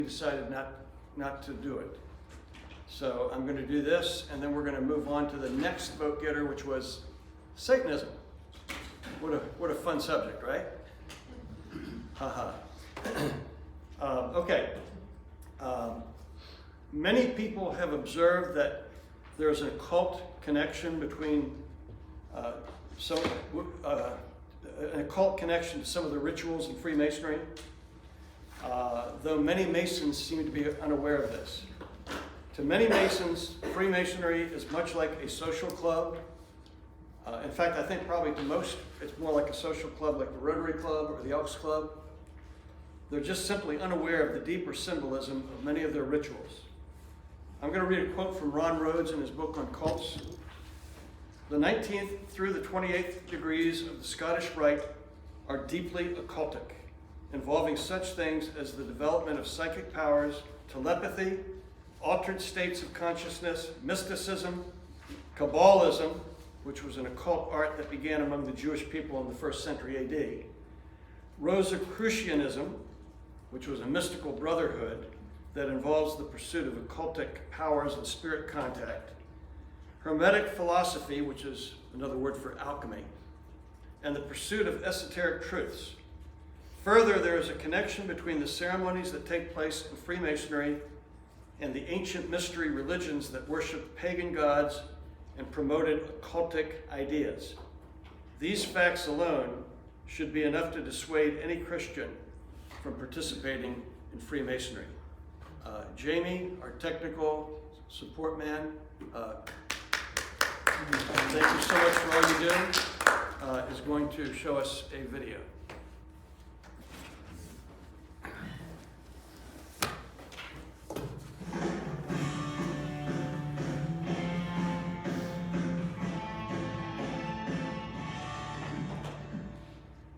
decided not to do it. So I'm going to do this, and then we're going to move on to the next vote getter, which was Satanism. What a fun subject, right? Haha. Okay. Many people have observed that there's an occult connection between an occult connection to some of the rituals in Freemasonry, though many Masons seem to be unaware of this. To many Masons, Freemasonry is much like a social club. In fact, I think probably to most, it's more like a social club like the Rotary Club or the Elks Club. They're just simply unaware of the deeper symbolism of many of their rituals. I'm going to read a quote from Ron Rhodes in his book on cults. The 19th through the 28th degrees of the Scottish Rite are deeply occultic, involving such things as the development of psychic powers, telepathy, altered states of consciousness, mysticism, Kabbalism, which was an occult art that began among the Jewish people in the 1st century AD, Rosicrucianism, which was a mystical brotherhood that involves the pursuit of occultic powers and spirit contact, Hermetic philosophy, which is another word for alchemy, and the pursuit of esoteric truths. Further, there is a connection between the ceremonies that take place in Freemasonry and the ancient mystery religions that worshiped pagan gods and promoted occultic ideas. These facts alone should be enough to dissuade any Christian from participating in Freemasonry. Jamie, our technical support man, thank you so much for all you do, is going to show us a video.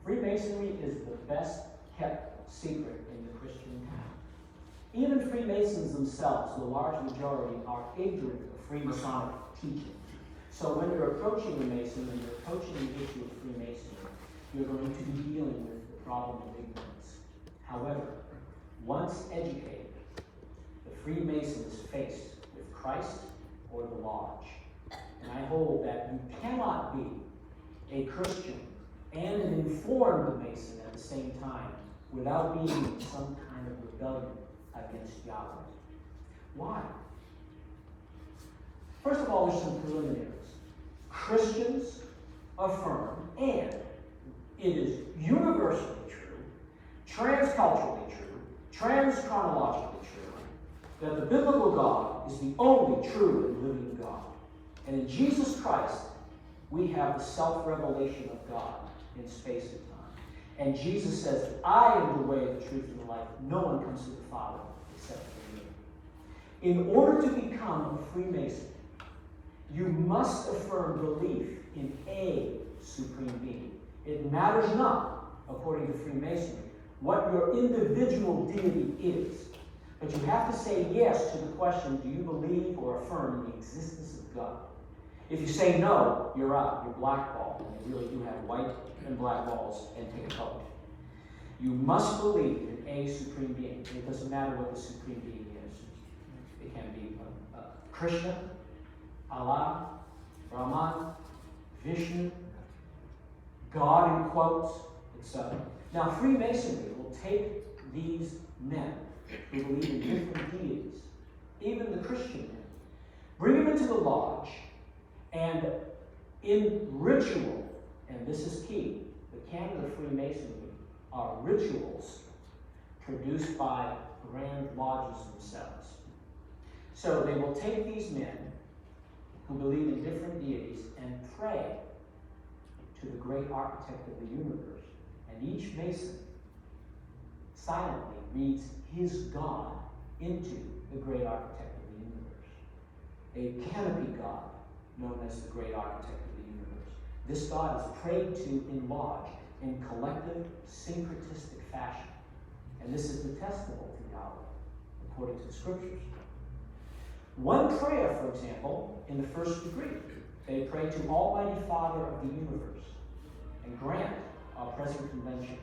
Freemasonry is the best kept secret in the Christian town. Even Freemasons themselves, the large majority, are ignorant of Freemasonic teaching. So when you're approaching a Mason and you're approaching the issue of Freemasonry, you're going to be dealing with the problem of ignorance. However, once educated, the Freemason is faced with Christ or the Lodge. And I hold that you cannot be a Christian and an informed Mason at the same time without being in some kind of rebellion against Yahweh. Why? First of all, there's some preliminaries. Christians affirm, and it is universally true, transculturally true, transchronologically true, that the biblical God is the only true and living God. And in Jesus Christ, we have the self-revelation of God in space and time. And Jesus says, I am the way, the truth, and the life. No one comes to the Father except through me. In order to become a Freemason, you must affirm belief in a supreme being. It matters not, according to Freemasonry, what your individual deity is. But you have to say yes to the question, do you believe or affirm in the existence of God? If you say no, you're out. You're blackballed. And you really do have white and black walls and take a vote. You must believe in a supreme being. It doesn't matter what the supreme being is. It can be Krishna, Allah, Brahman, Vishnu, God in quotes, etc. Now, Freemasonry will take these men who believe in different deities, even the Christian men, bring them into the lodge, and in ritual, and this is key, the canon of Freemasonry are rituals produced by grand lodges themselves. So they will take these men who believe in different deities and pray to the great architect of the universe. And each Mason silently reads his God into the great architect of the universe. A canopy God known as the great architect of the universe. This God is prayed to in lodge in collective syncretistic fashion. And this is detestable to Yahweh, according to the scriptures. One prayer, for example, in the first degree, they pray to Almighty Father of the universe and grant our present convention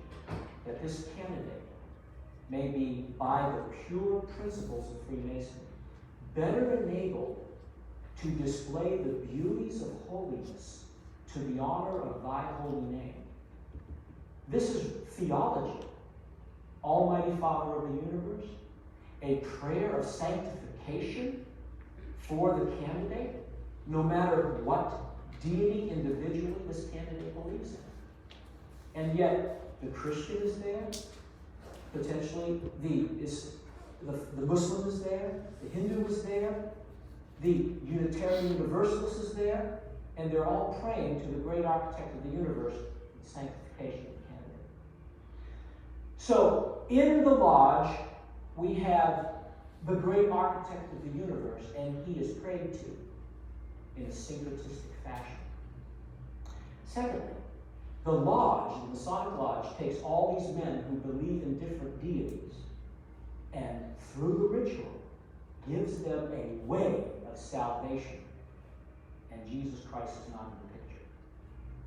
that this candidate may be, by the pure principles of Freemasonry, better enabled to display the beauties of holiness to the honor of thy holy name. This is theology, Almighty Father of the universe, a prayer of sanctification for the candidate, no matter what deity individually this candidate believes in. And yet, the Christian is there, potentially the Muslim is there, the Hindu is there, the Unitarian Universalist is there, and they're all praying to the great architect of the universe, the sanctification of the candidate. So, in the lodge, we have the great architect of the universe, and he is prayed to in a syncretistic fashion. Secondly, the lodge, the Masonic Lodge, takes all these men who believe in different deities and, through the ritual, gives them a way of salvation. And Jesus Christ is not in the picture.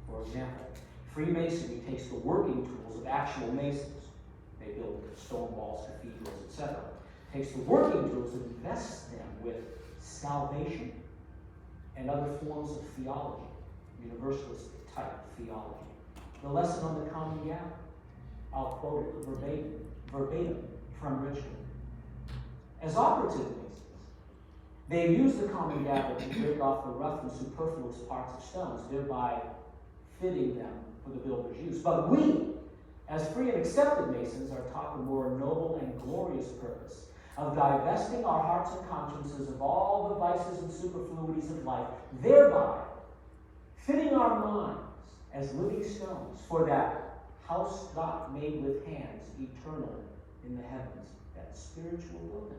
For example, Freemasonry takes the working tools of actual Masons. They build stone walls, cathedrals, etc. Takes the working tools and invests them with salvation and other forms of theology, universalist type theology. The lesson on the Common Gavel, I'll quote it verbatim from Richmond. As operative Masons, they use the Common Gavel to break off the rough and superfluous parts of stones, thereby fitting them for the builder's use. But we, as free and accepted Masons, are taught the more noble and glorious purpose of divesting our hearts and consciences of all the vices and superfluities of life, thereby fitting our minds as living stones for that house not made with hands, eternal in the heavens, that spiritual building.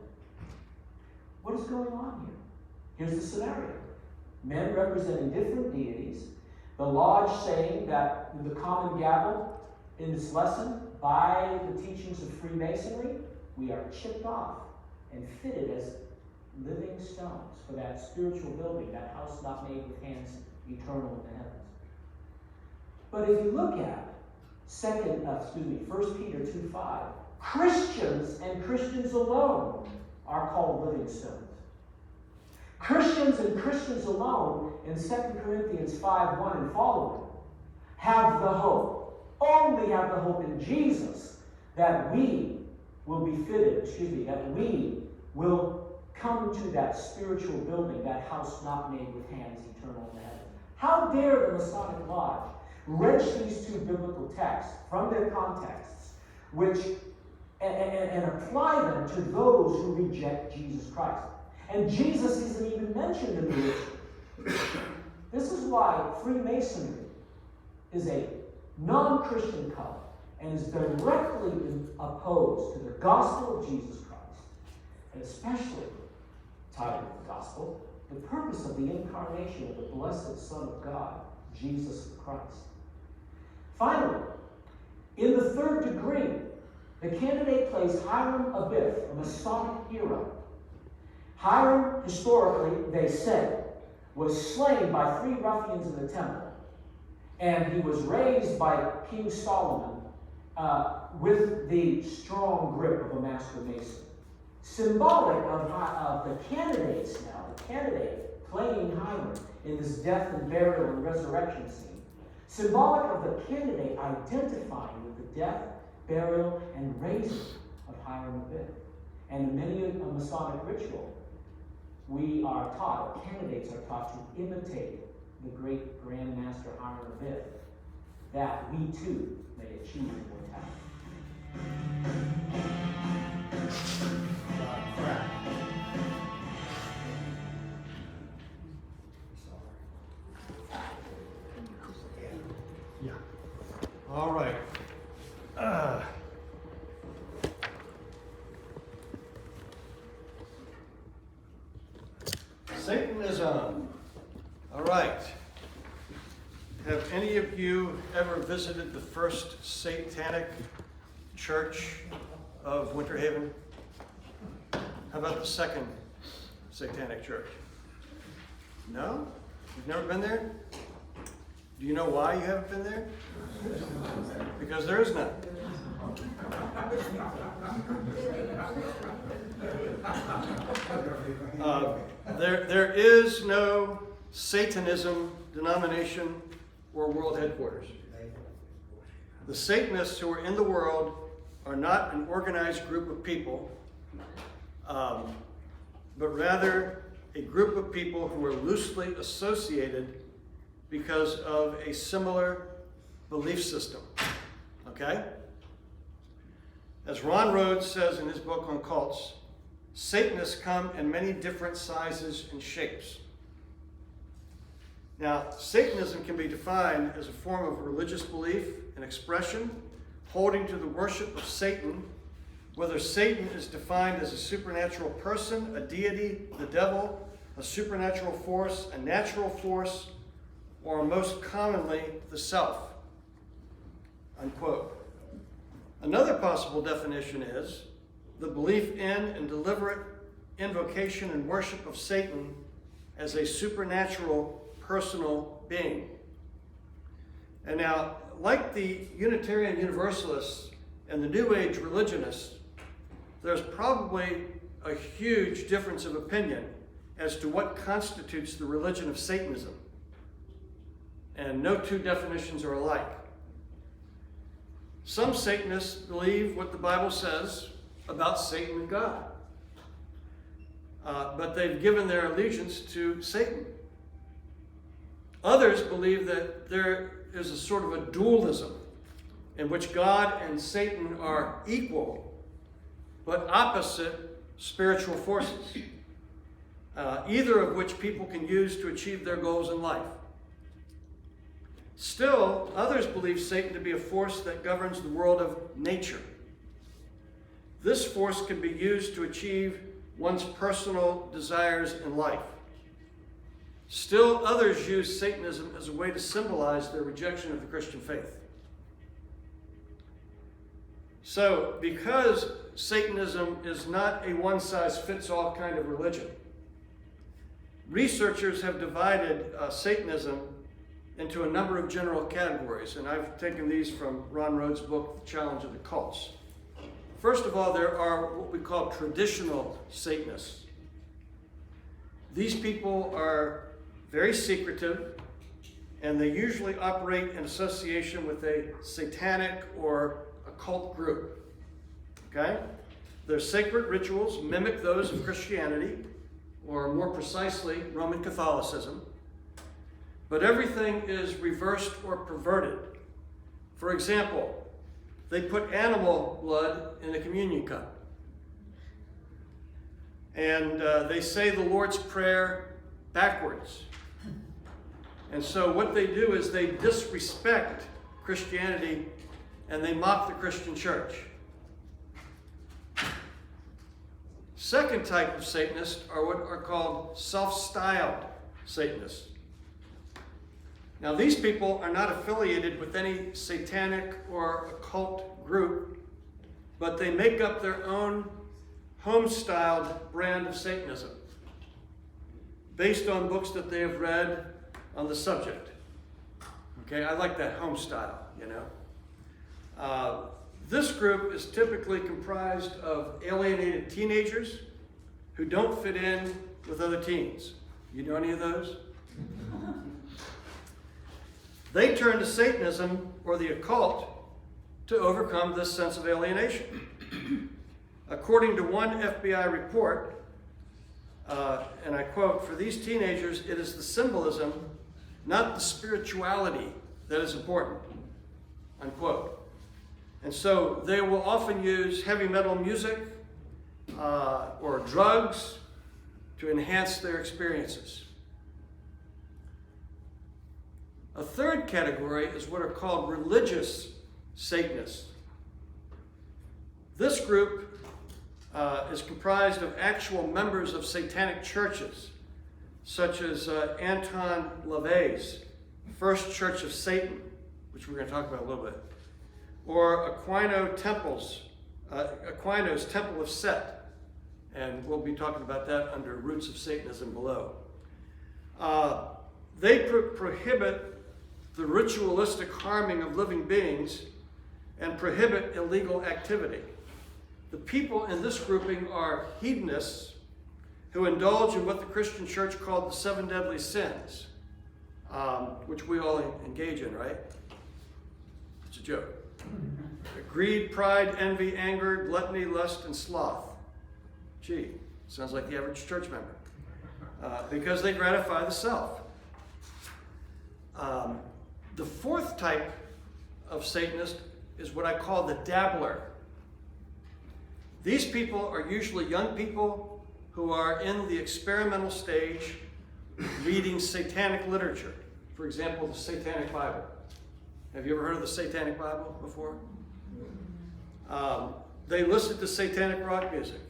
What is going on here? Here's the scenario. Men representing different deities, the lodge saying that in the Common Gavel, in this lesson, by the teachings of Freemasonry, we are chipped off and fitted as living stones for that spiritual building, that house not made with hands, eternal in the heavens. But if you look at 1 Peter 2:5, Christians and Christians alone are called living stones. Christians and Christians alone in 2 Corinthians 5:1 and following have the hope, only have the hope in Jesus that we will be fitted, that we will come to that spiritual building, that house not made with hands, eternal in the heavens. How dare the Masonic Lodge wrench these two biblical texts from their contexts, and apply them to those who reject Jesus Christ. And Jesus isn't even mentioned in the ritual. This is why Freemasonry is a non-Christian cult and is directly opposed to the gospel of Jesus Christ, and especially tied to the gospel, the purpose of the incarnation of the blessed Son of God, Jesus Christ. Finally, in the third degree, the candidate plays Hiram Abiff, a Masonic hero. Hiram, historically, they say, was slain by 3 ruffians in the temple, and he was raised by King Solomon with the strong grip of a master mason. Symbolic of the candidates now, the candidate playing Hiram in this death and burial and resurrection scene. Symbolic of the candidate identifying with the death, burial, and raising of Hiram Abiff. And in many a Masonic ritual, we are taught, or candidates are taught, to imitate the great Grand Master Hiram Abiff, that we too may achieve immortality. Yeah. All right. Satanism. All right. Have any of you ever visited the first satanic church of Winter Haven? How about the second satanic church? No? You've never been there? Do you know why you haven't been there? Because there is none. There is no Satanism denomination or world headquarters. The Satanists who are in the world are not an organized group of people, but rather a group of people who are loosely associated because of a similar belief system. Okay? As Ron Rhodes says in his book on cults, Satanists come in many different sizes and shapes. Now, Satanism can be defined as a form of religious belief and expression holding to the worship of Satan, whether Satan is defined as a supernatural person, a deity, the devil, a supernatural force, a natural force, or most commonly, the self. Unquote. Another possible definition is the belief in and deliberate invocation and worship of Satan as a supernatural personal being. And now, like the Unitarian Universalists and the New Age religionists, there's probably a huge difference of opinion as to what constitutes the religion of Satanism. And no two definitions are alike. Some Satanists believe what the Bible says about Satan and God. But they've given their allegiance to Satan. Others believe that there is a sort of a dualism in which God and Satan are equal, but opposite spiritual forces, either of which people can use to achieve their goals in life. Still, others believe Satan to be a force that governs the world of nature. This force can be used to achieve one's personal desires in life. Still, others use Satanism as a way to symbolize their rejection of the Christian faith. So, because Satanism is not a one-size-fits-all kind of religion, researchers have divided Satanism into a number of general categories, and I've taken these from Ron Rhodes' book, The Challenge of the Cults. First of all, there are what we call traditional Satanists. These people are very secretive, and they usually operate in association with a satanic or occult group. Okay? Their sacred rituals mimic those of Christianity, or more precisely, Roman Catholicism. But everything is reversed or perverted. For example, they put animal blood in a communion cup. And they say the Lord's Prayer backwards. And so what they do is they disrespect Christianity and they mock the Christian church. Second type of Satanists are what are called self-styled Satanists. Now, these people are not affiliated with any satanic or occult group, but they make up their own home-styled brand of Satanism based on books that they have read on the subject. Okay, I like that home style, you know. This group is typically comprised of alienated teenagers who don't fit in with other teens. You know any of those? They turn to Satanism or the occult to overcome this sense of alienation. According to one FBI report, and I quote, "For these teenagers, it is the symbolism, not the spirituality, that is important," unquote. And so they will often use heavy metal music or drugs to enhance their experiences. A third category is what are called religious Satanists. This group is comprised of actual members of satanic churches, such as Anton LaVey's First Church of Satan, which we're going to talk about a little bit, or Aquino's Temple of Set, and we'll be talking about that under Roots of Satanism below. They prohibit the ritualistic harming of living beings and prohibit illegal activity. The people in this grouping are hedonists who indulge in what the Christian church called the 7 deadly sins, which we all engage in, right? It's a joke. Greed, pride, envy, anger, gluttony, lust, and sloth. Gee, sounds like the average church member. Because they gratify the self. The fourth type of Satanist is what I call the dabbler. These people are usually young people who are in the experimental stage reading satanic literature. For example, the Satanic Bible. Have you ever heard of the Satanic Bible before? They listen to satanic rock music.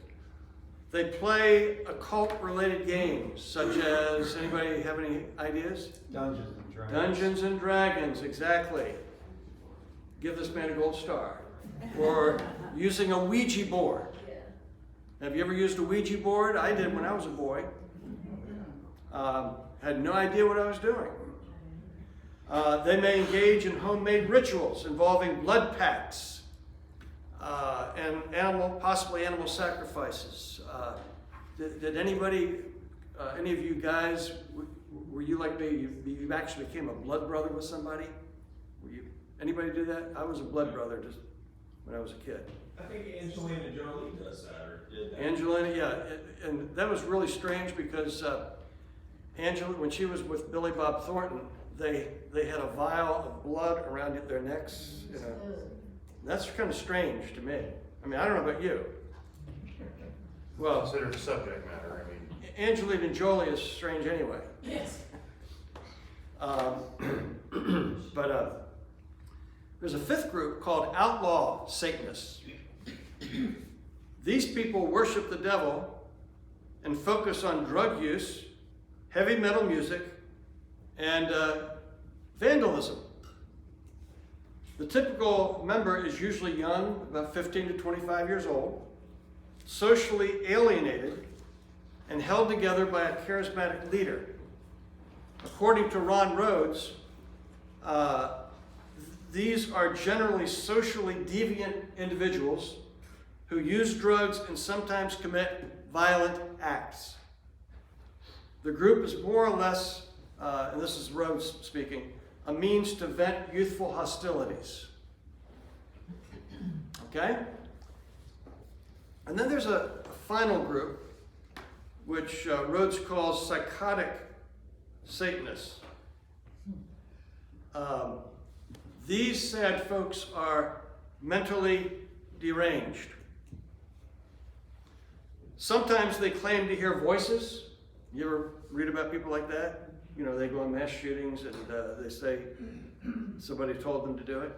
They play occult-related games, such as, anybody have any ideas? Dungeons and Dragons. Dungeons and Dragons, exactly. Give this man a gold star. Or using a Ouija board. Have you ever used a Ouija board? I did when I was a boy. Had no idea what I was doing. They may engage in homemade rituals involving blood pacts and possibly animal sacrifices. Did anybody, any of you guys, were you like me? You actually became a blood brother with somebody? Anybody do that? I was a blood brother just when I was a kid. I think Angelina Jolie does that, or did that. Angelina, yeah, and that was really strange because Angela, when she was with Billy Bob Thornton, they had a vial of blood around their necks. You know, that's kind of strange to me. I mean, I don't know about you. Well, Consider the subject matter, I mean. Angelina Jolie is strange anyway. Yes. But there's a fifth group called outlaw Satanists. These people worship the devil and focus on drug use, heavy metal music, and vandalism. The typical member is usually young, about 15 to 25 years old, socially alienated, and held together by a charismatic leader. According to Ron Rhodes, these are generally socially deviant individuals who use drugs and sometimes commit violent acts. The group is more or less, and this is Rhodes speaking, a means to vent youthful hostilities. Okay? And then there's a final group, which Rhodes calls psychotic Satanists. These sad folks are mentally deranged. Sometimes they claim to hear voices. You ever read about people like that? You know, they go on mass shootings and they say somebody told them to do it.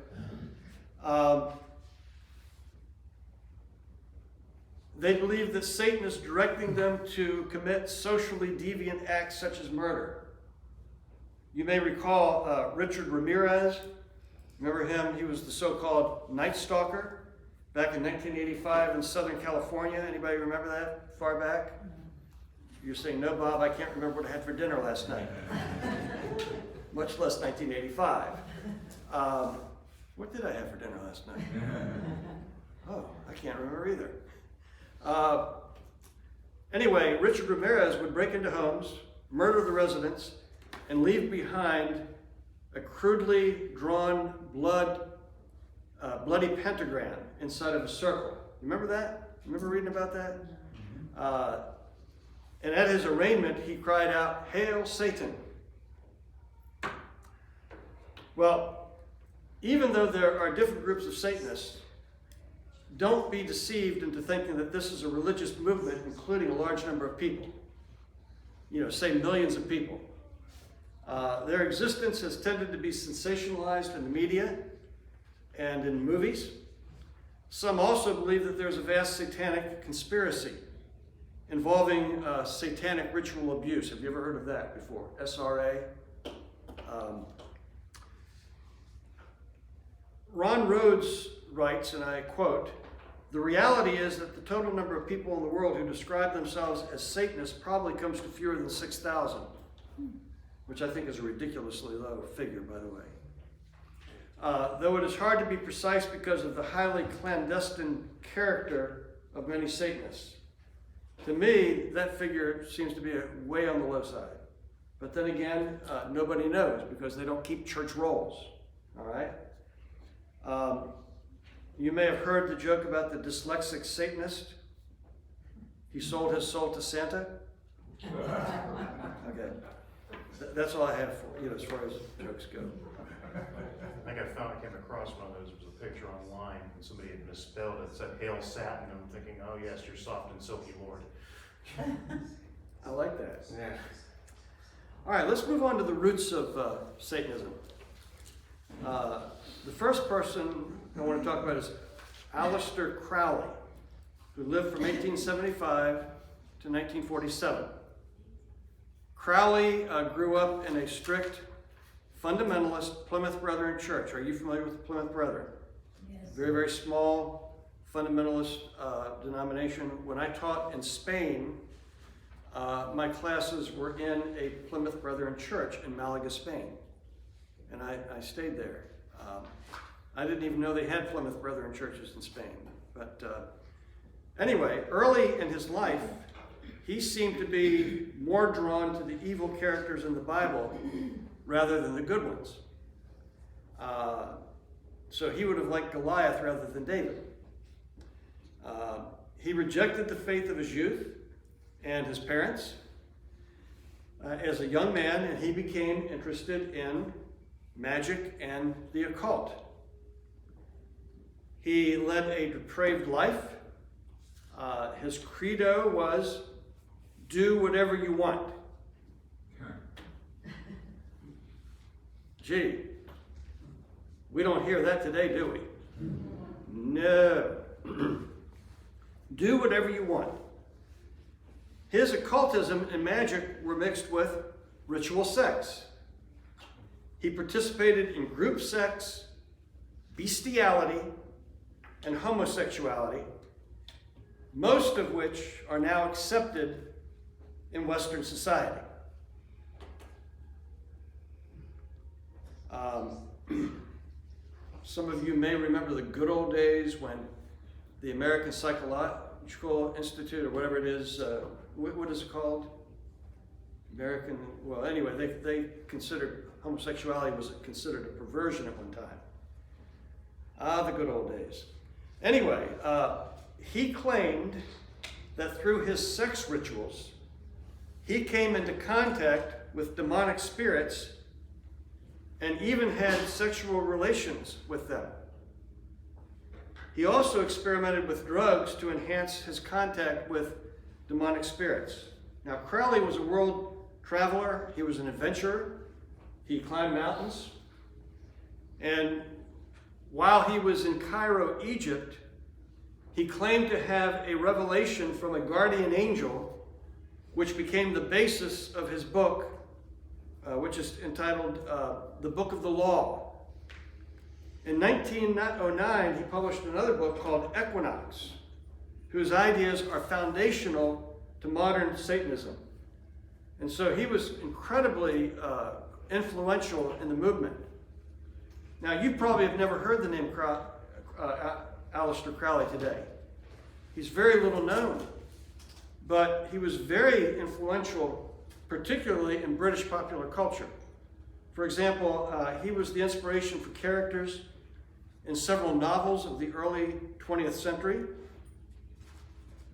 They believe that Satan is directing them to commit socially deviant acts such as murder. You may recall Richard Ramirez. Remember him? He was the so-called Night Stalker back in 1985 in Southern California. Anybody remember that far back? You're saying, no, Bob, I can't remember what I had for dinner last night. Much less 1985. What did I have for dinner last night? Oh, I can't remember either. Anyway, Richard Ramirez would break into homes, murder the residents, and leave behind a crudely drawn bloody pentagram inside of a circle. You remember that? Remember reading about that? And at his arraignment, he cried out, "Hail Satan!" Well, even though there are different groups of Satanists, don't be deceived into thinking that this is a religious movement including a large number of people. You know, say millions of people. Their existence has tended to be sensationalized in the media and in movies. Some also believe that there's a vast satanic conspiracy involving satanic ritual abuse. Have you ever heard of that before? SRA. Ron Rhodes writes, and I quote, "The reality is that the total number of people in the world who describe themselves as Satanists probably comes to fewer than 6,000, which I think is a ridiculously low figure, by the way. though it is hard to be precise because of the highly clandestine character of many Satanists. To me, that figure seems to be way on the low side. But then again, nobody knows because they don't keep church rolls, all right? You may have heard the joke about the dyslexic Satanist. He sold his soul to Santa. Okay, that's all I have for you, as far as jokes go. I think I came across one of those, it was a picture online, and somebody had misspelled it, said Hail Satin, and I'm thinking, oh yes, you're soft and silky Lord. I like that. Yeah. All right, let's move on to the roots of Satanism. The first person I want to talk about is Aleister Crowley, who lived from 1875 to 1947. Crowley grew up in a strict fundamentalist Plymouth Brethren church. Are you familiar with the Plymouth Brethren? Yes. Very, very small fundamentalist denomination. When I taught in Spain, my classes were in a Plymouth Brethren church in Malaga, Spain. And I stayed there. I didn't even know they had Plymouth Brethren churches in Spain. But anyway, early in his life, he seemed to be more drawn to the evil characters in the Bible rather than the good ones. So he would have liked Goliath rather than David. He rejected the faith of his youth and his parents as a young man, and he became interested in magic and the occult. He led a depraved life. His credo was, do whatever you want. Gee, we don't hear that today, do we? No. Do whatever you want. His occultism and magic were mixed with ritual sex. He participated in group sex, bestiality, and homosexuality, most of which are now accepted in Western society. Some of you may remember the good old days when the American Psychological Institute, or whatever it is, what is it called? Well, anyway, they considered homosexuality was considered a perversion at one time. The good old days. Anyway, he claimed that through his sex rituals, he came into contact with demonic spirits and even had sexual relations with them. He also experimented with drugs to enhance his contact with demonic spirits. Now, Crowley was a world traveler. He was an adventurer. He climbed mountains. And while he was in Cairo, Egypt, he claimed to have a revelation from a guardian angel, which became the basis of his book, which is entitled The Book of the Law. In 1909, he published another book called Equinox, whose ideas are foundational to modern Satanism. And so he was incredibly influential in the movement. Now, you probably have never heard the name Aleister Crowley today. He's very little known, but he was very influential, particularly in British popular culture. For example, he was the inspiration for characters in several novels of the early 20th century.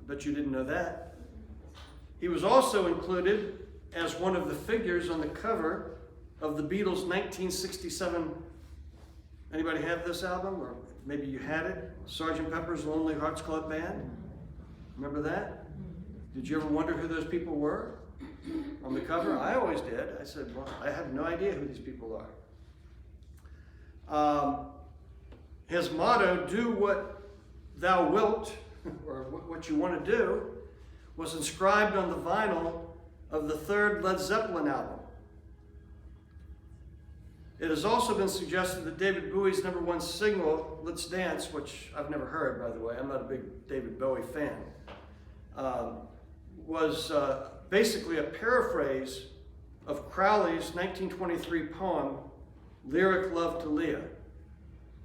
I bet you didn't know that. He was also included as one of the figures on the cover of the Beatles' 1967, anybody have this album? Or maybe you had it? Sgt. Pepper's Lonely Hearts Club Band? Remember that? Did you ever wonder who those people were on the cover? I always did. I said, well, I have no idea who these people are. His motto, do what thou wilt, or what you want to do, was inscribed on the vinyl of the third Led Zeppelin album. It has also been suggested that David Bowie's #1 single, Let's Dance, which I've never heard, by the way, I'm not a big David Bowie fan, was basically a paraphrase of Crowley's 1923 poem, Lyric Love to Leah.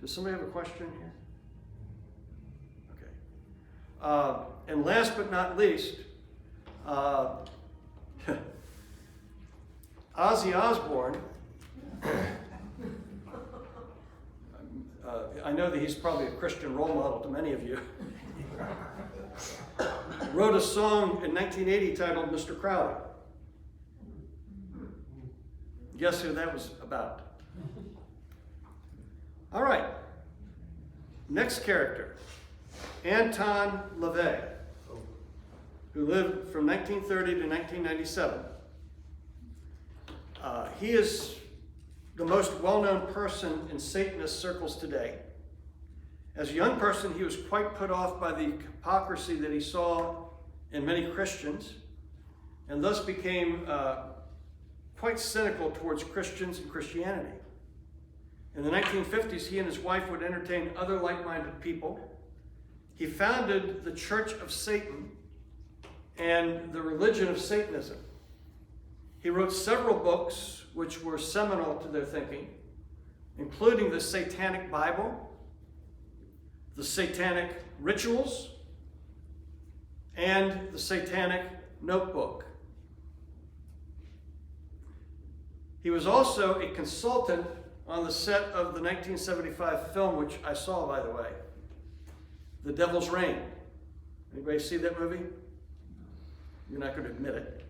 Does somebody have a question here? Okay. And last but not least, Ozzy Osbourne. I know that he's probably a Christian role model to many of you. Wrote a song in 1980 titled Mr. Crowley. Guess who that was about? All right. Next character, Anton LaVey, who lived from 1930 to 1997. He is the most well-known person in Satanist circles today. As a young person, he was quite put off by the hypocrisy that he saw in many Christians, and thus became quite cynical towards Christians and Christianity. In the 1950s, he and his wife would entertain other like-minded people. He founded the Church of Satan and the religion of Satanism. He wrote several books which were seminal to their thinking, including the Satanic Bible, the Satanic Rituals, and the Satanic Notebook. He was also a consultant on the set of the 1975 film, which I saw, by the way, The Devil's Reign. Anybody see that movie? You're not going to admit it.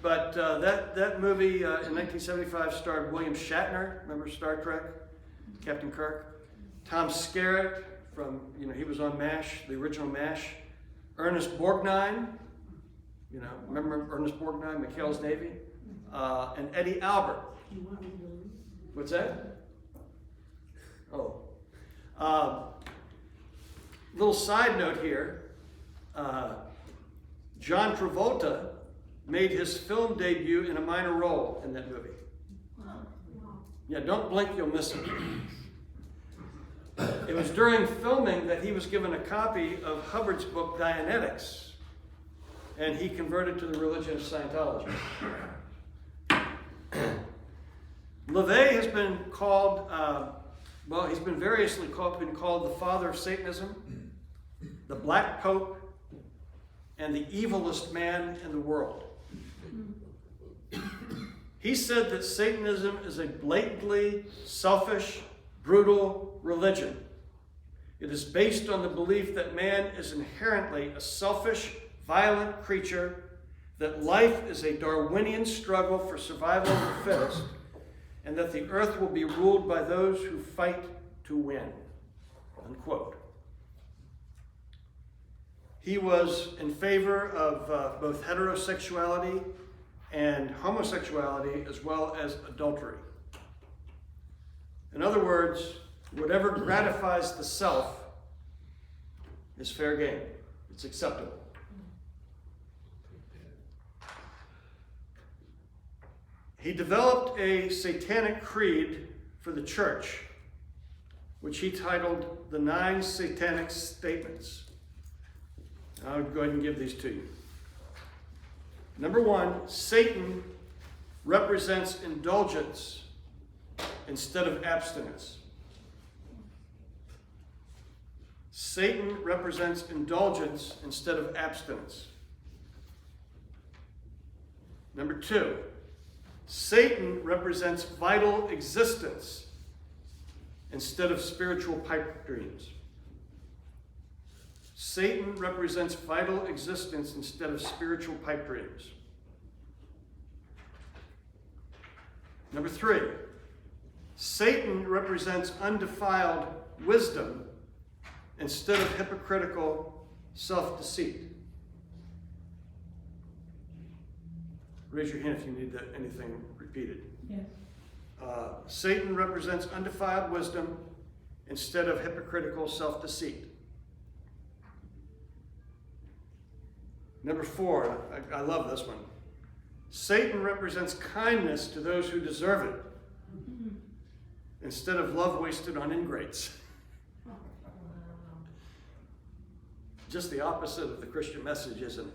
But that movie in 1975 starred William Shatner, remember Star Trek, Captain Kirk? Tom Skerritt from, he was on MASH, the original MASH. Ernest Borgnine, remember Ernest Borgnine, McHale's Navy? And Eddie Albert. What's that? Oh. Little side note here. John Travolta made his film debut in a minor role in that movie. Yeah, don't blink, you'll miss it. It was during filming that he was given a copy of Hubbard's book, Dianetics, and he converted to the religion of Scientology. LaVey has been called, he's been variously called the father of Satanism, the Black Pope, and the evilest man in the world. He said that Satanism is a blatantly selfish, brutal religion. It is based on the belief that man is inherently a selfish, violent creature, that life is a Darwinian struggle for survival of the fittest, and that the earth will be ruled by those who fight to win. Unquote. He was in favor of both heterosexuality and homosexuality, as well as adultery. In other words, whatever gratifies the self is fair game. It's acceptable. He developed a satanic creed for the church, which he titled The 9 Satanic Statements. I'll go ahead and give these to you. Number 1, Satan represents indulgence instead of abstinence. Satan represents indulgence instead of abstinence. Number 2, Satan represents vital existence instead of spiritual pipe dreams. Satan represents vital existence instead of spiritual pipe dreams. Number 3, Satan represents undefiled wisdom instead of hypocritical self-deceit. Raise your hand if you need anything repeated. Yes. Satan represents undefiled wisdom instead of hypocritical self-deceit. Number 4, I love this one. Satan represents kindness to those who deserve it instead of love wasted on ingrates. Just the opposite of the Christian message, isn't it?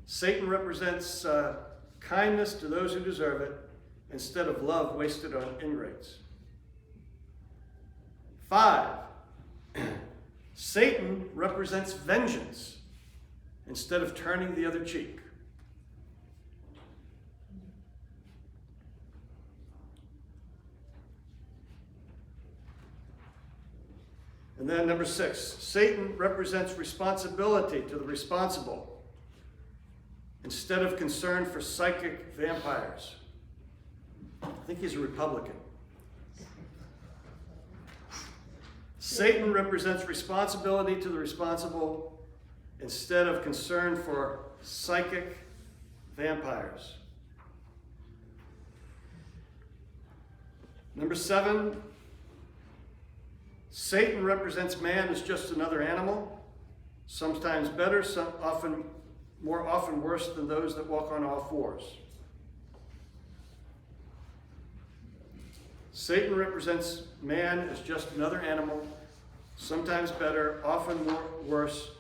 Satan represents kindness to those who deserve it instead of love wasted on ingrates. 5, Satan represents vengeance instead of turning the other cheek. And then number 6, Satan represents responsibility to the responsible instead of concern for psychic vampires. I think he's a Republican. Satan represents responsibility to the responsible instead of concern for psychic vampires. Number 7, Satan represents man as just another animal, sometimes better, more often worse than those that walk on all fours. Satan represents man as just another animal, sometimes better, often worse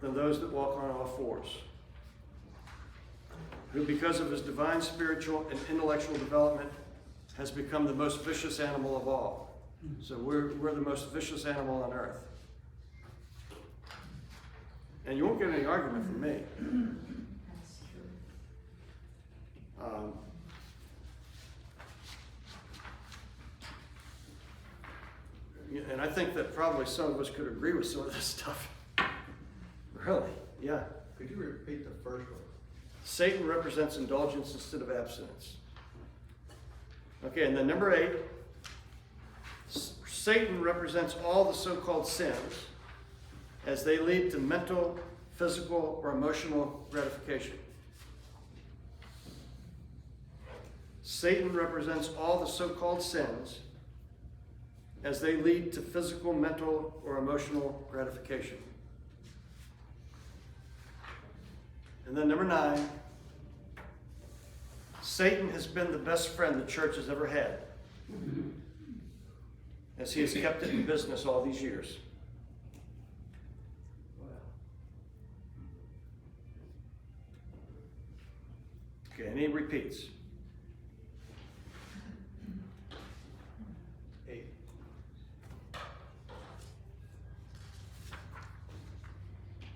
than those that walk on all fours, who because of his divine spiritual and intellectual development has become the most vicious animal of all. So we're the most vicious animal on earth. And you won't get any argument from me. That's true. And I think that probably some of us could agree with some of this stuff. Really, yeah. Could you repeat the first one? Satan represents indulgence instead of abstinence. Okay, and then number 8, Satan represents all the so-called sins as they lead to mental, physical, or emotional gratification. Satan represents all the so-called sins as they lead to physical, mental, or emotional gratification. And then number 9, Satan has been the best friend the church has ever had, as he has kept it in business all these years. Okay, any repeats? 8.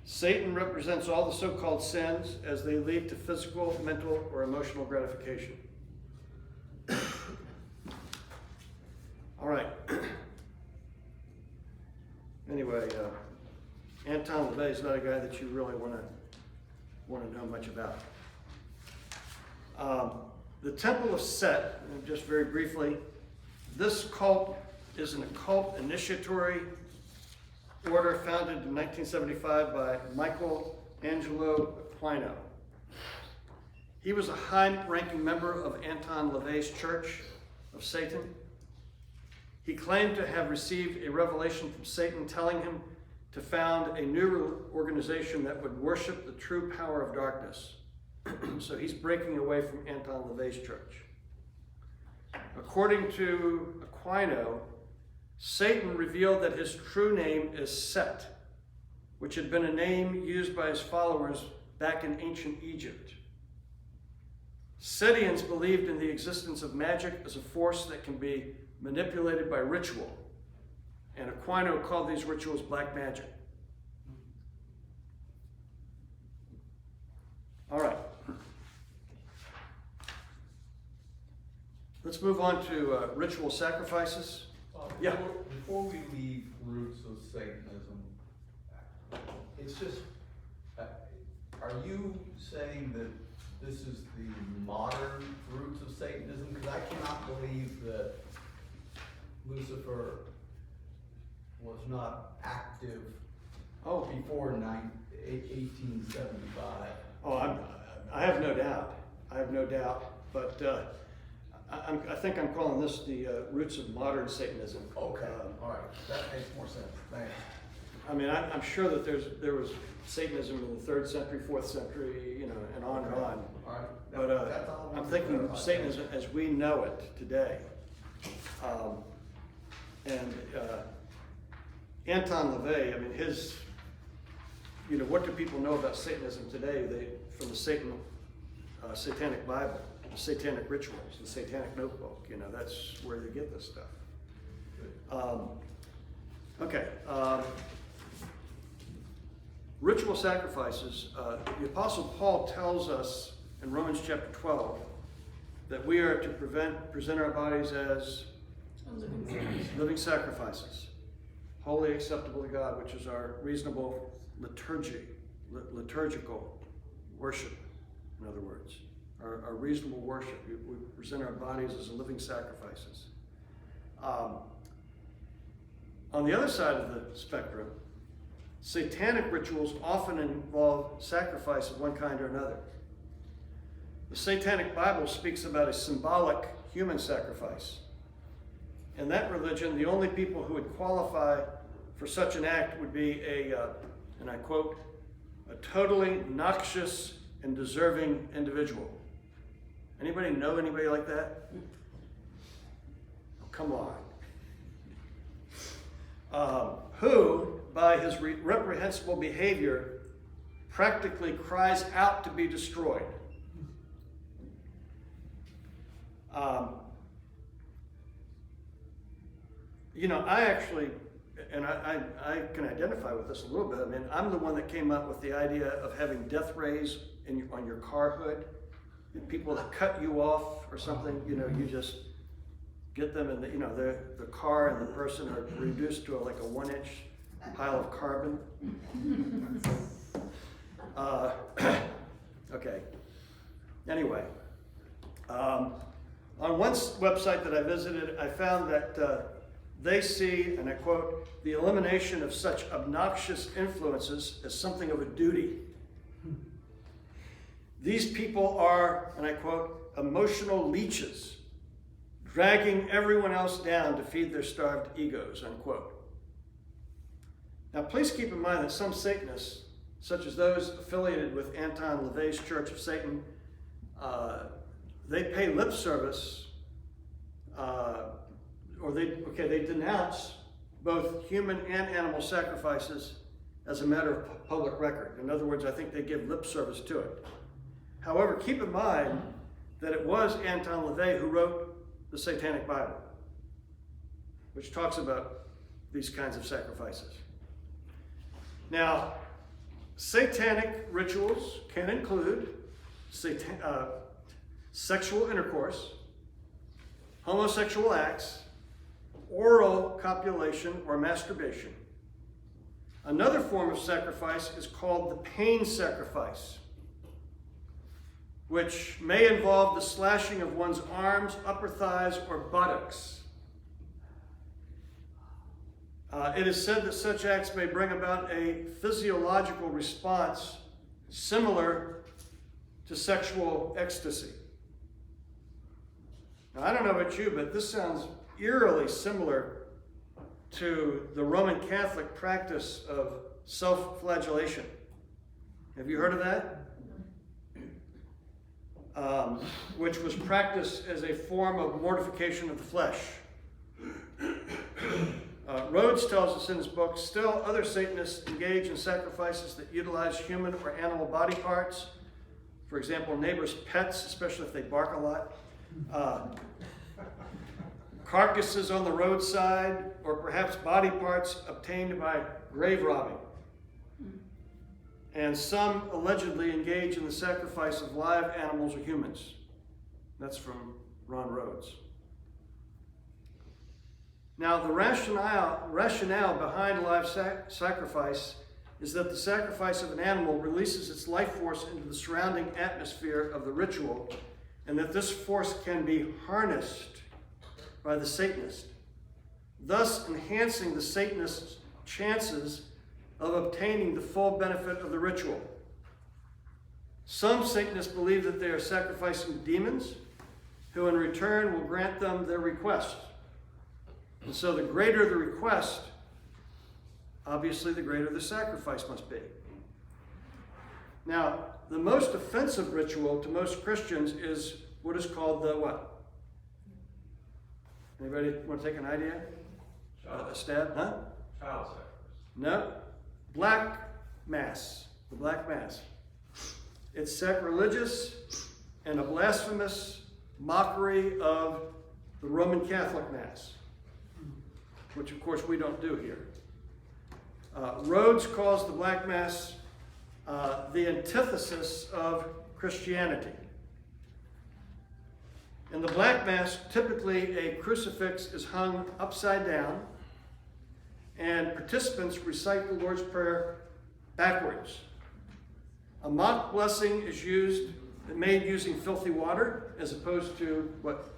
Satan represents all the so-called sins as they lead to physical, mental, or emotional gratification. All right. Anyway, Anton LaVey is not a guy that you really want to know much about. The Temple of Set, just very briefly, this cult is an occult initiatory order founded in 1975 by Michael Angelo Aquino. He was a high-ranking member of Anton LaVey's Church of Satan. He claimed to have received a revelation from Satan telling him to found a new organization that would worship the true power of darkness. So he's breaking away from Anton LaVey's church. According to Aquino, Satan revealed that his true name is Set, which had been a name used by his followers back in ancient Egypt. Setians believed in the existence of magic as a force that can be manipulated by ritual, and Aquino called these rituals black magic. All right. Let's move on to ritual sacrifices. Yeah. Before we leave roots of Satanism, it's just, are you saying that this is the modern roots of Satanism? Because I cannot believe that Lucifer was not active before 1875. Oh, I have no doubt. I have no doubt. But I think I'm calling this the roots of modern Satanism. Okay, all right, that makes more sense. Thanks. I mean, I'm sure that there was Satanism in the 3rd century, 4th century, and on and on. All right. But That's all I I'm wanted to thinking clarify. Satanism as we know it today. Anton LaVey, I mean, his, what do people know about Satanism today? From the Satanic Bible, the Satanic Rituals, the Satanic Notebook, that's where they get this stuff. Okay. Ritual sacrifices. The Apostle Paul tells us in Romans chapter 12 that we are to present our bodies as living sacrifices, holy, acceptable to God, which is our reasonable liturgical worship, in other words. Our reasonable worship. We present our bodies as living sacrifices. On the other side of the spectrum, satanic rituals often involve sacrifice of one kind or another. The Satanic Bible speaks about a symbolic human sacrifice. In that religion, the only people who would qualify for such an act would be and I quote, a totally noxious and deserving individual. Anybody know anybody like that? Oh, come on. Who, by his reprehensible behavior, practically cries out to be destroyed. I actually, and I can identify with this a little bit. I mean, I'm the one that came up with the idea of having death rays on your car hood. And people that cut you off or something, you just get them in the car and the person are reduced to like a 1-inch pile of carbon. Okay. Anyway, on one website that I visited, I found that they see, and I quote, the elimination of such obnoxious influences as something of a duty. These people are, and I quote, emotional leeches, dragging everyone else down to feed their starved egos, unquote. Now, please keep in mind that some Satanists, such as those affiliated with Anton LaVey's Church of Satan, they pay lip service, they denounce both human and animal sacrifices as a matter of public record. In other words, I think they give lip service to it. However, keep in mind that it was Anton LaVey who wrote the Satanic Bible, which talks about these kinds of sacrifices. Now, satanic rituals can include sexual intercourse, homosexual acts, oral copulation or masturbation. Another form of sacrifice is called the pain sacrifice, which may involve the slashing of one's arms, upper thighs, or buttocks. It is said that such acts may bring about a physiological response similar to sexual ecstasy. Now, I don't know about you, but this sounds eerily similar to the Roman Catholic practice of self-flagellation. Have you heard of that? Which was practiced as a form of mortification of the flesh. Rhodes tells us in his book, still other Satanists engage in sacrifices that utilize human or animal body parts. For example, neighbors' pets, especially if they bark a lot. Carcasses on the roadside, or perhaps body parts obtained by grave robbing. And some allegedly engage in the sacrifice of live animals or humans. That's from Ron Rhodes. Now, the rationale behind live sacrifice is that the sacrifice of an animal releases its life force into the surrounding atmosphere of the ritual, and that this force can be harnessed by the Satanist, thus enhancing the Satanist's chances of obtaining the full benefit of the ritual. Some Satanists believe that they are sacrificing demons, who in return will grant them their request. And so the greater the request, obviously the greater the sacrifice must be. Now, the most offensive ritual to most Christians is what is called the what? Anybody want to take an idea? A stab? Huh? Child sacrifice. No. Black Mass. The Black Mass. It's sacrilegious and a blasphemous mockery of the Roman Catholic Mass, which of course we don't do here. Rhodes calls the Black Mass the antithesis of Christianity. In the Black Mass, typically a crucifix is hung upside down, and participants recite the Lord's Prayer backwards. A mock blessing is made using filthy water, as opposed to what?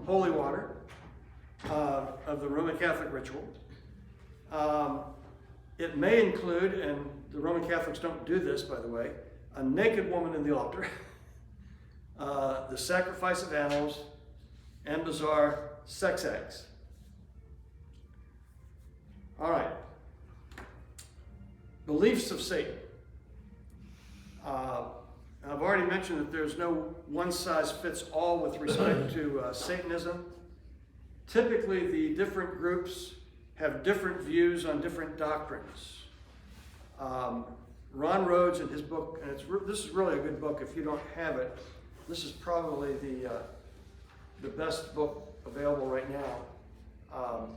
Holy water of the Roman Catholic ritual. It may include, and the Roman Catholics don't do this, by the way, a naked woman in the altar, the sacrifice of animals, and bizarre sex acts. All right. Beliefs of Satan. I've already mentioned that there's no one-size-fits-all with respect to Satanism. Typically, the different groups have different views on different doctrines. Ron Rhodes, in his book, and this is really a good book. If you don't have it, this is probably the best book available right now.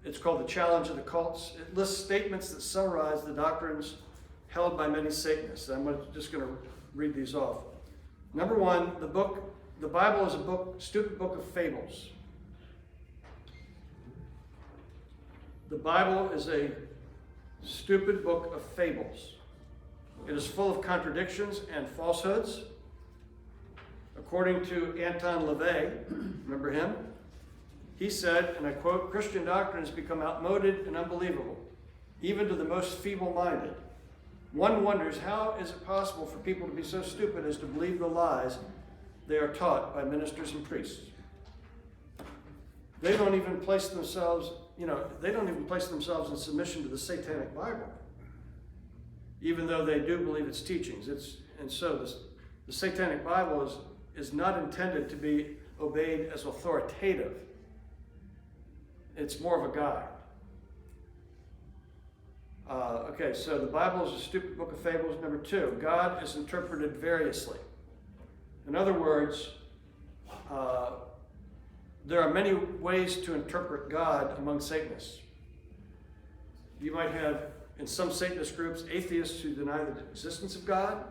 It's called The Challenge of the Cults. It lists statements that summarize the doctrines held by many Satanists. I'm just going to read these off. Number one, the Bible is a stupid book of fables. The Bible is a stupid book of fables. It is full of contradictions and falsehoods. According to Anton LaVey, remember him? He said, and I quote, "Christian doctrine has become outmoded and unbelievable, even to the most feeble-minded. One wonders, how is it possible for people to be so stupid as to believe the lies they are taught by ministers and priests? They don't even place themselves, in submission to the Satanic Bible, even though they do believe its teachings. The Satanic Bible is not intended to be obeyed as authoritative. It's more of a guide. Okay, so the Bible is a stupid book of fables. Number two, God is interpreted variously. In other words, there are many ways to interpret God among Satanists. You might have, in some Satanist groups, atheists who deny the existence of God.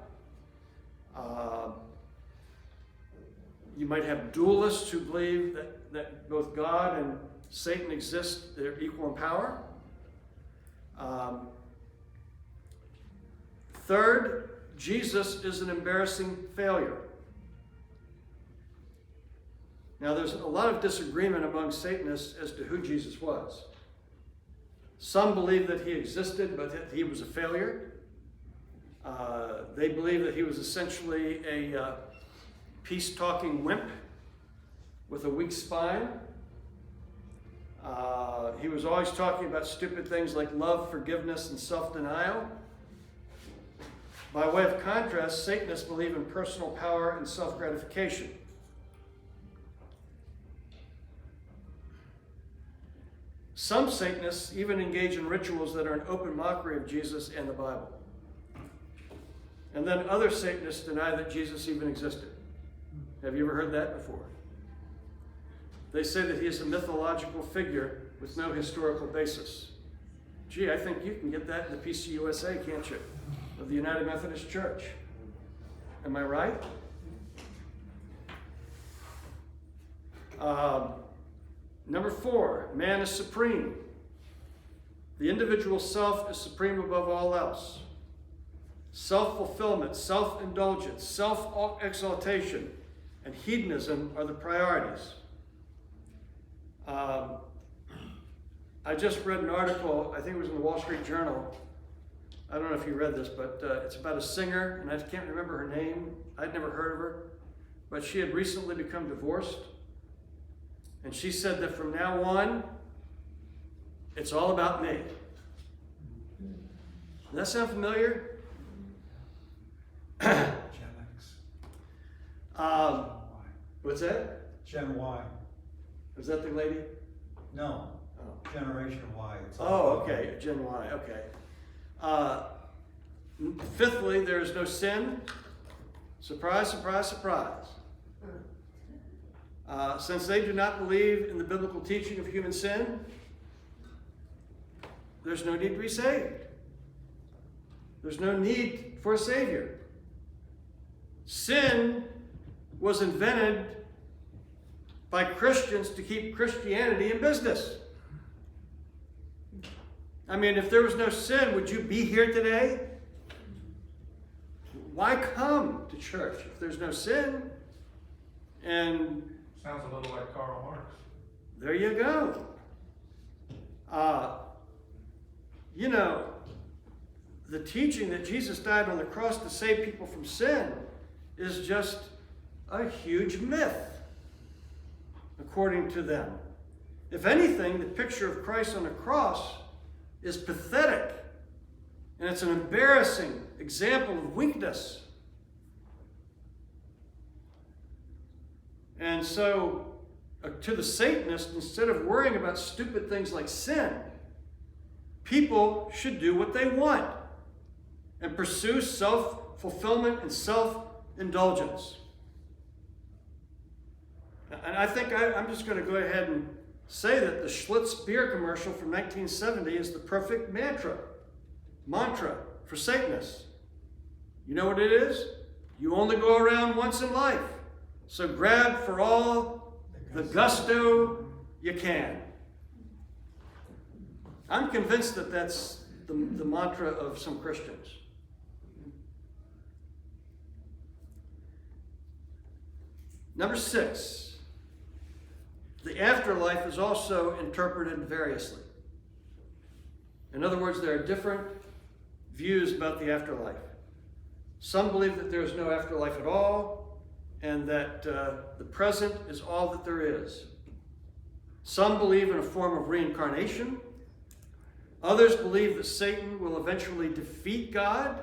You might have dualists who believe that both God and Satan exist, they're equal in power. Third, Jesus is an embarrassing failure. Now, there's a lot of disagreement among Satanists as to who Jesus was. Some believe that he existed, but that he was a failure. They believe that he was essentially a peace-talking wimp with a weak spine. He was always talking about stupid things like love, forgiveness, and self-denial. By way of contrast, Satanists believe in personal power and self-gratification. Some Satanists even engage in rituals that are an open mockery of Jesus and the Bible. And then other Satanists deny that Jesus even existed. Have you ever heard that before? They say that he is a mythological figure with no historical basis. Gee, I think you can get that in the PCUSA, can't you? Of the United Methodist Church. Am I right? Number four, man is supreme. The individual self is supreme above all else. Self-fulfillment, self-indulgence, self-exaltation, and hedonism are the priorities. I just read an article, I think it was in the Wall Street Journal. I don't know if you read this, but it's about a singer, and I can't remember her name. I'd never heard of her, but she had recently become divorced. And she said that from now on, it's all about me. Does that sound familiar? Gen X. What's that? Gen Y. Was that the lady? No. Oh. Generation Y. It's all Oh, about okay, Gen Y, okay. Fifthly, there is no sin. Surprise, surprise, surprise. Since they do not believe in the biblical teaching of human sin, there's no need to be saved. There's no need for a Savior. Sin was invented by Christians to keep Christianity in business. I mean, if there was no sin, would you be here today? Why come to church if there's no sin? And Sounds a little like Karl Marx. there you go. You know, the teaching that Jesus died on the cross to save people from sin is just a huge myth, according to them. If anything, the picture of Christ on the cross is pathetic, and it's an embarrassing example of weakness. And so, to the Satanist, instead of worrying about stupid things like sin, people should do what they want and pursue self-fulfillment and self-indulgence. And I think I'm just going to go ahead and say that the Schlitz beer commercial from 1970 is the perfect mantra for Satanists. You know what it is? You only go around once in life, so grab for all the gusto you can. I'm convinced that that's the mantra of some Christians. Number 6, the afterlife is also interpreted variously. In other words, there are different views about the afterlife. Some believe that there is no afterlife at all, and that the present is all that there is. Some believe in a form of reincarnation. Others believe that Satan will eventually defeat God,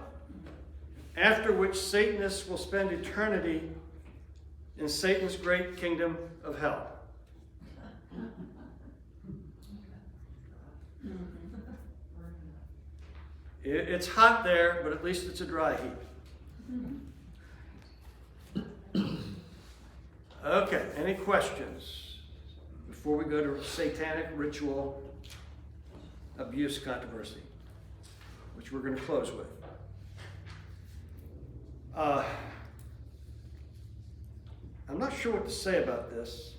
after which Satanists will spend eternity in Satan's great kingdom of hell. It's hot there, but at least it's a dry heat. Okay, any questions before we go to satanic ritual abuse controversy, which we're going to close with? I'm not sure what to say about this,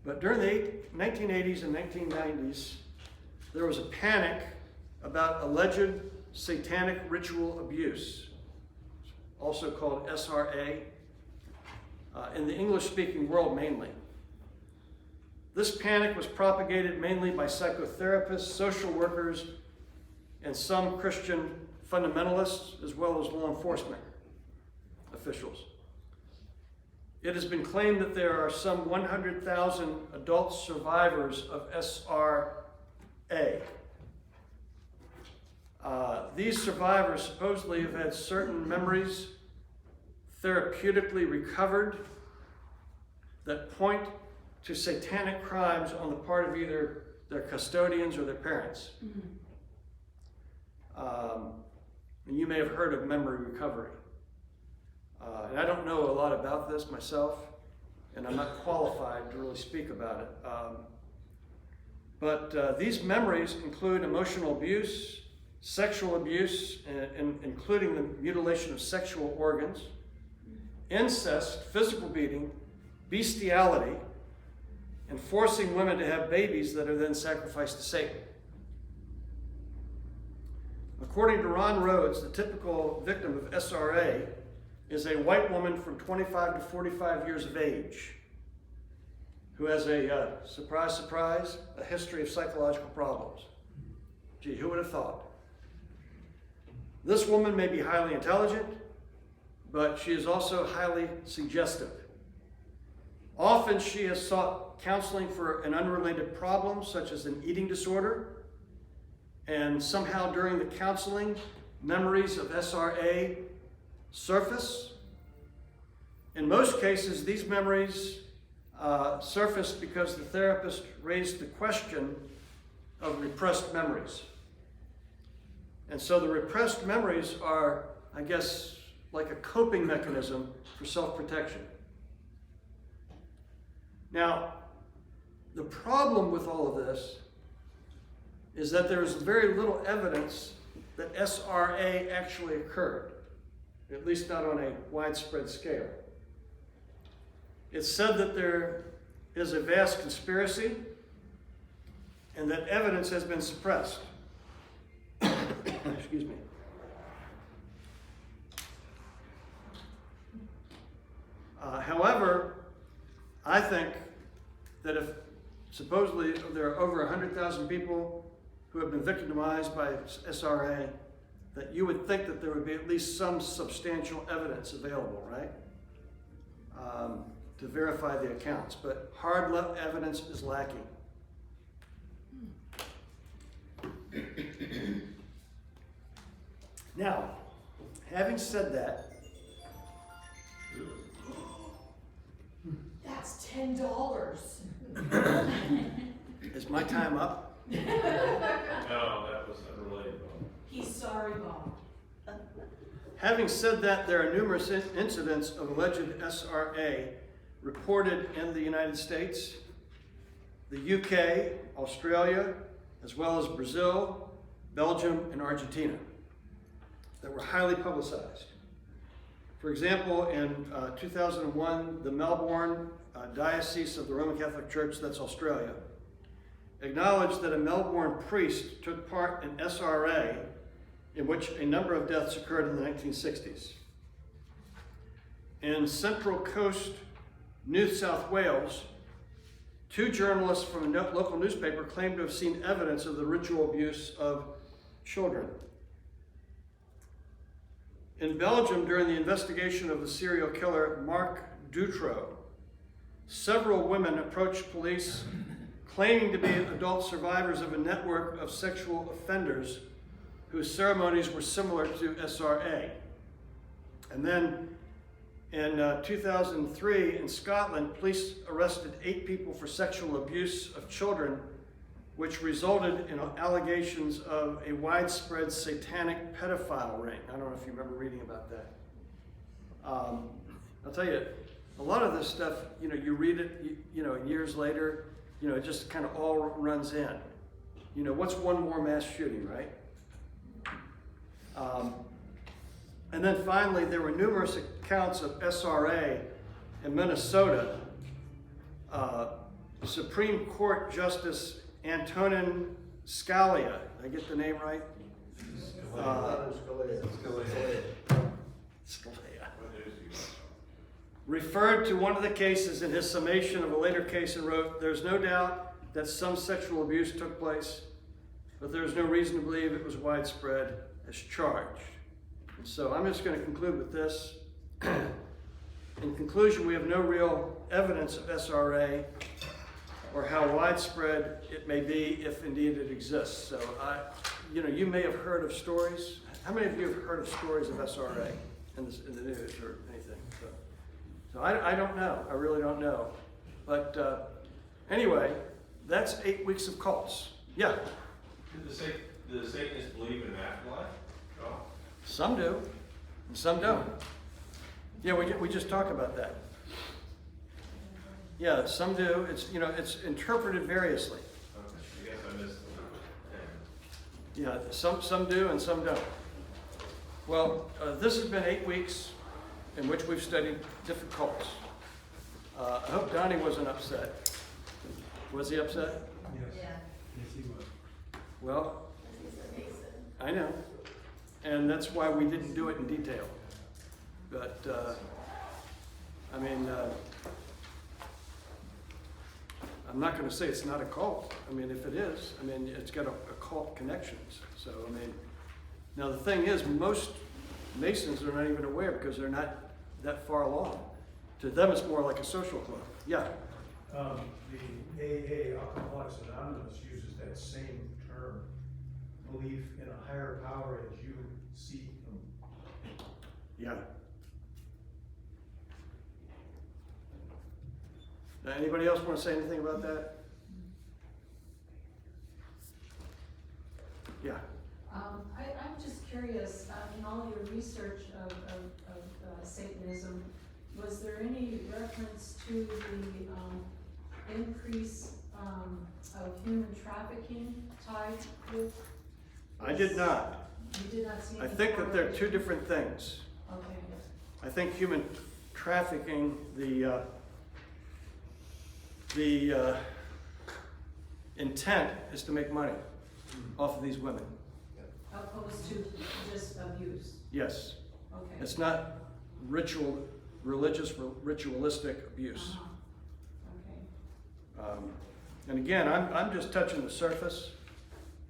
but during the 1980s and 1990s, there was a panic about alleged satanic ritual abuse, also called SRA, in the English-speaking world mainly. This panic was propagated mainly by psychotherapists, social workers, and some Christian fundamentalists, as well as law enforcement officials. It has been claimed that there are some 100,000 adult survivors of SRA. These survivors supposedly have had certain memories therapeutically recovered that point to satanic crimes on the part of either their custodians or their parents. And you may have heard of memory recovery. And I don't know a lot about this myself, and I'm not qualified to really speak about it. But these memories include emotional abuse, sexual abuse, including the mutilation of sexual organs, incest, physical beating, bestiality, and forcing women to have babies that are then sacrificed to Satan. According to Ron Rhodes, the typical victim of SRA is a white woman from 25 to 45 years of age who has a, surprise, surprise, a history of psychological problems. Gee, who would have thought? This woman may be highly intelligent, but she is also highly suggestive. Often she has sought counseling for an unrelated problem, such as an eating disorder, and somehow during the counseling, memories of SRA surface. In most cases, these memories surface because the therapist raised the question of repressed memories. And so the repressed memories are, I guess, like a coping mechanism for self-protection. Now, the problem with all of this is that there is very little evidence that SRA actually occurred, at least not on a widespread scale. It's said that there is a vast conspiracy and that evidence has been suppressed. Excuse me. However, I think that if supposedly there are over 100,000 people who have been victimized by SRA, that you would think that there would be at least some substantial evidence available, right? To verify the accounts, but hard evidence is lacking. Now, having said that, That's $10. is my time up? No, that was unrelated, Bob. He's sorry, Bob. Having said that, there are numerous incidents of alleged SRA reported in the United States, the UK, Australia, as well as Brazil, Belgium, and Argentina that were highly publicized. For example, in 2001, the Melbourne Diocese of the Roman Catholic Church, that's Australia, acknowledged that a Melbourne priest took part in SRA in which a number of deaths occurred in the 1960s. In Central Coast, New South Wales, 2 journalists from a local newspaper claimed to have seen evidence of the ritual abuse of children. In Belgium, during the investigation of the serial killer Marc Dutroux, several women approached police claiming to be adult survivors of a network of sexual offenders whose ceremonies were similar to SRA. And then in 2003 in Scotland, police arrested 8 people for sexual abuse of children, which resulted in allegations of a widespread satanic pedophile ring. I don't know if you remember reading about that. I'll tell you, a lot of this stuff, you read it, years later, it just kind of all runs in. What's one more mass shooting, right? And then finally, there were numerous accounts of SRA in Minnesota. Supreme Court Justice Antonin Scalia, did I get the name right? Scalia. Referred to one of the cases in his summation of a later case and wrote, "There's no doubt that some sexual abuse took place, but there's no reason to believe it was widespread as charged." And so I'm just going to conclude with this. In conclusion, we have no real evidence of SRA or how widespread it may be if indeed it exists. So you may have heard of stories. How many of you have heard of stories of SRA in the news or anything? So I don't know. I really don't know. But anyway, that's 8 weeks of cults. Yeah. Do the Satanists believe in an afterlife? Oh. Some do, and some don't. Yeah, we just talked about that. Yeah, some do. It's interpreted variously. Okay, I guess I missed the Yeah, some do and some don't. Well, this has been 8 weeks in which we've studied different cults. I hope Donnie wasn't upset. Was he upset? Yeah. Well, I know. And that's why we didn't do it in detail. But, I'm not going to say it's not a cult. If it is, it's got occult connections. So, now the thing is, most Masons are not even aware because they're not that far along. To them, it's more like a social club. Yeah. The AA, Alcoholics Anonymous, uses that same term, belief in a higher power as you see him. Yeah. Now, anybody else want to say anything about that? Yeah. I'm just curious, in all your research of Satanism, was there any reference to the increase of human trafficking tied with? I did not. You did not see I any think that they're two correlation? different things. Okay, I think human trafficking, the intent is to make money off of these women. opposed to just abuse, Yes, okay. it's not ritualistic abuse. Okay. And again, I'm just touching the surface.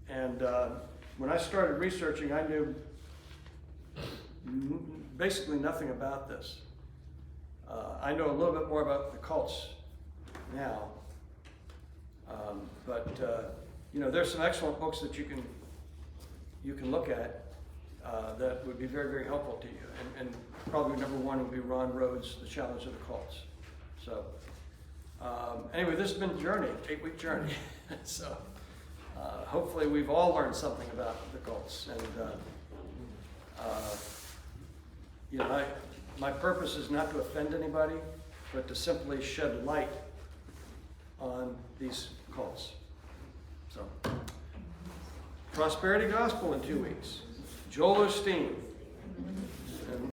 And when I started researching, I knew basically nothing about this. I know a little bit more about the cults now. You know, there's some excellent books that you can look at that would be very, very helpful to you. And probably number one would be Ron Rhodes' The Challenge of the Cults. So anyway, this has been a journey, 8-week journey. So hopefully we've all learned something about the cults. And you know, my purpose is not to offend anybody, but to simply shed light on these cults. So, Prosperity Gospel in 2 weeks. Joel Osteen,